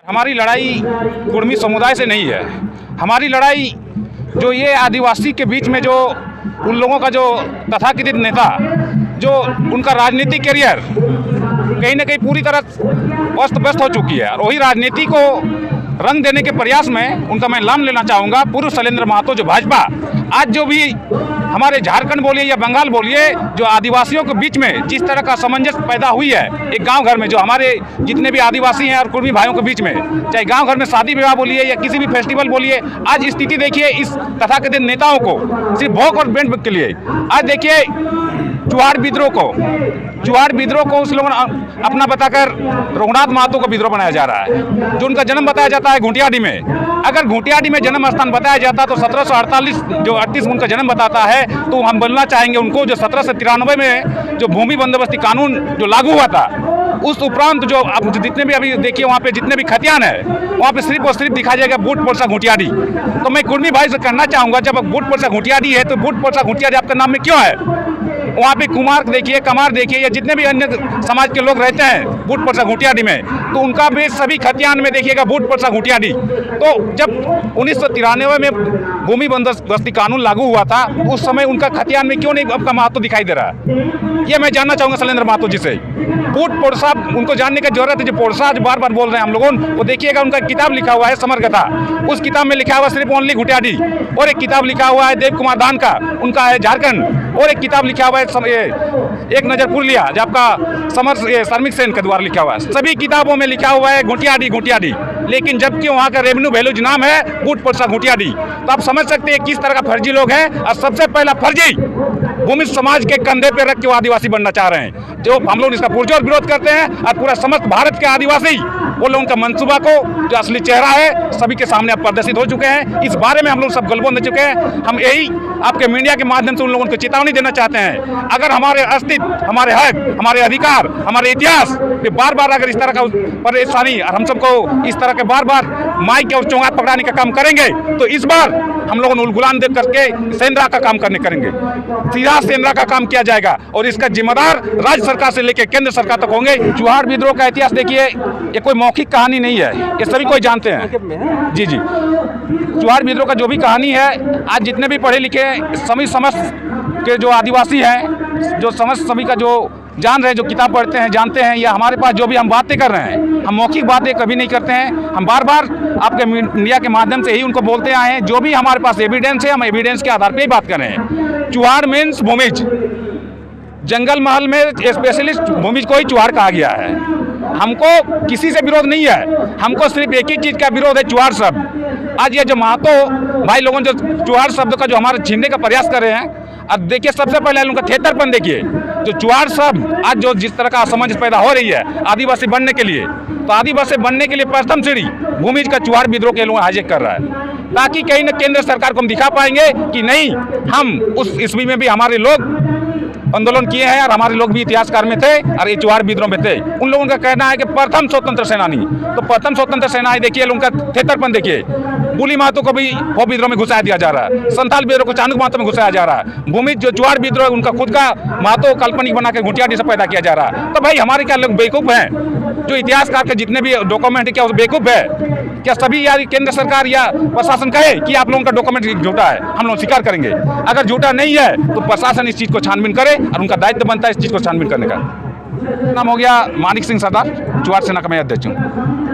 हमारी लड़ाई कुर्मी समुदाय से नहीं है। हमारी लड़ाई जो ये आदिवासी के बीच में जो उन लोगों का जो तथाकथित नेता जो उनका राजनीतिक करियर कहीं ना कहीं पूरी तरह अस्त व्यस्त हो चुकी है और वही राजनीति को रंग देने के प्रयास में उनका मैं नाम लेना चाहूँगा पूर्व शैलेंद्र महतो। जो भाजपा आज जो भी हमारे झारखंड बोलिए या बंगाल बोलिए जो आदिवासियों के बीच में जिस तरह का सामंजस्य पैदा हुई है एक गांव घर में जो हमारे जितने भी आदिवासी हैं और कुर्मी भाइयों के बीच में चाहे गांव घर में शादी विवाह बोलिए या किसी भी फेस्टिवल बोलिए, आज स्थिति देखिए इस तथाकथित नेताओं को सिर्फ भोग और बैंड के लिए। आज देखिए चुहाड़ विद्रोह को उस लोगों ने अपना बताकर रघुनाथ महतो को विद्रोह बनाया जा रहा है। जो उनका जन्म बताया जाता है घुटियाडी में, अगर घुटियाडी में जन्म स्थान बताया जाता तो 1748 जो 38 उनका जन्म बताता है तो हम बोलना चाहेंगे उनको जो 1793 में जो भूमि बंदोबस्ती कानून जो लागू हुआ था उस उपरांत जो अब जितने भी अभी देखिए वहाँ पे जितने भी खतियान है वहाँ पे सिर्फ और सिर्फ दिखाया जाएगा बूट पोरसा घुटियाडी। तो मैं कुर्मी भाई से कहना चाहूँगा जब बूट पोरसा घुटियाडी है तो बूट पोरसा घुटियाडी आपका नाम में क्यों है? वहाँ पे कुमार देखिए, कमार देखिए या जितने भी अन्य समाज के लोग रहते हैं बूट पोरसा घुटियाडी में तो उनका भी सभी खतियान में देखिएगा बूट पोरसा घुटियाडी। तो जब 1993 में भूमि बंदोबस्ती कानून लागू हुआ था उस समय उनका खतियान में क्यों नहीं आपका महत्व दिखाई दे रहा है? ये मैं जानना चाहूँगा शैलेंद्र महतो जी से। बूट पोरसा उनको जानने की जरूरत है। जो पोरसा जो बार बार बोल रहे हैं हम लोगों वो देखिएगा उनका किताब लिखा हुआ है समर कथा, उस किताब में लिखा हुआ सिर्फ ओनली घुटियाडी। और एक किताब लिखा हुआ है देव कुमार दान का, उनका है झारखंड। और एक किताब लिखा हुआ है एक नजर पुरलिया जो आपका श्रमिक सेन के द्वारा लिखा हुआ है। सभी किताबों में लिखा हुआ है घुटियाडी, लेकिन जबकि वहाँ का रेवेन्यू वैल्यूज नाम है बूट पोरसा घुटियाडी। तो आप समझ सकते हैं किस तरह का फर्जी लोग हैं। और सबसे पहला फर्जी भूमि समाज के कंधे पे रख के वो आदिवासी बनना चाह रहे हैं। जो हम लोग इसका पुरजोर विरोध करते हैं और पूरा समस्त भारत के आदिवासी वो लोग उनका मंसूबा को जो असली चेहरा है सभी के सामने अब प्रदर्शित हो चुके हैं। इस बारे में हम लोग सब गलबों दे चुके हैं। हम यही आपके मीडिया के माध्यम से उन लोगों को चेतावनी देना चाहते हैं, अगर हमारे अस्तित्व, हमारे हक, हमारे अधिकार, हमारे इतिहास पे बार बार अगर इस तरह का परेशानी और हम सबको इस तरह के बार बार माइक और चोंगाट पकड़ाने का काम करेंगे तो इस बार हम लोगों ने उलगुलान देख करके सेंद्रा का काम करेंगे। सीधा सेंद्रा का काम किया जाएगा और इसका जिम्मेदार राज्य सरकार से लेकर केंद्र सरकार तक होंगे। चुहाड़ विद्रोह का इतिहास देखिए, ये कोई मौखिक कहानी नहीं है, ये सभी कोई जानते हैं। जी चुहाड़ विद्रोह का जो भी कहानी है आज जितने भी पढ़े लिखे सभी समस्त के जो आदिवासी हैं जो समस्त सभी का जो जान रहे हैं, जो किताब पढ़ते हैं, जानते हैं, या हमारे पास जो भी हम बातें कर रहे हैं हम मौखिक बातें कभी नहीं करते हैं। हम बार बार आपके मीडिया के माध्यम से ही उनको बोलते आए हैं। जो भी हमारे पास एविडेंस है हम एविडेंस के आधार पर ही बात कर रहे हैं। चुहाड़ मीन्स भूमिज, जंगल महल में स्पेशलिस्ट भूमिज को ही चुहाड़ कहा गया है। हमको किसी से विरोध नहीं है, हमको सिर्फ एक ही चीज़ का विरोध है, चुहाड़ शब्द। आज ये जो महतो भाई लोगों जो चुहाड़ शब्द का जो हमारे छीनने का प्रयास कर रहे हैं, अब देखिए सबसे पहले उनका थेतरपन देखिए। जो चुहाड़ शब्द आज जो जिस तरह का असमंजस पैदा हो रही है आदिवासी बनने के लिए, तो आदिवासी बनने के लिए प्रथम सीढ़ी भूमिज का चुहाड़ विद्रोह के लोग हाईजैक कर रहा है, ताकि कहीं न केंद्र सरकार को हम दिखा पाएंगे कि नहीं हम उस ईस्वी में भी हमारे लोग आंदोलन किए हैं और हमारे लोग भी इतिहासकार में थे और ये चुहाड़ विद्रोह में थे। उन लोगों का कहना है कि प्रथम स्वतंत्र सेनानी, तो प्रथम स्वतंत्र सेनानी देखिए उनका थेतरपन देखिए। बुली महतो को भी वो विद्रोह में घुसाया दिया जा रहा है, संथाल विद्रोह को चाणक्य महतो में घुसाया जा रहा है। भूमि जो चुहाड़ विद्रोह उनका खुद का महतो काल्पनिक बना के घुटियाडी से पैदा किया जा रहा है। तो भाई हमारे क्या लोग बेवकूफ़ हैं? जो इतिहासकार के जितने भी डॉक्यूमेंट है क्या वो बेवकूफ़ है? क्या सभी यार केंद्र सरकार या प्रशासन कहे कि आप लोगों का डॉक्यूमेंट झूठा है? हम लोग स्वीकार करेंगे। अगर झूठा नहीं है तो प्रशासन इस चीज़ को छानबीन करे और उनका दायित्व बनता है इस चीज़ को छानबीन करने का। नाम हो गया मानिक सिंह सरदार, चुहाड़ सेना का मैं अध्यक्ष हूँ।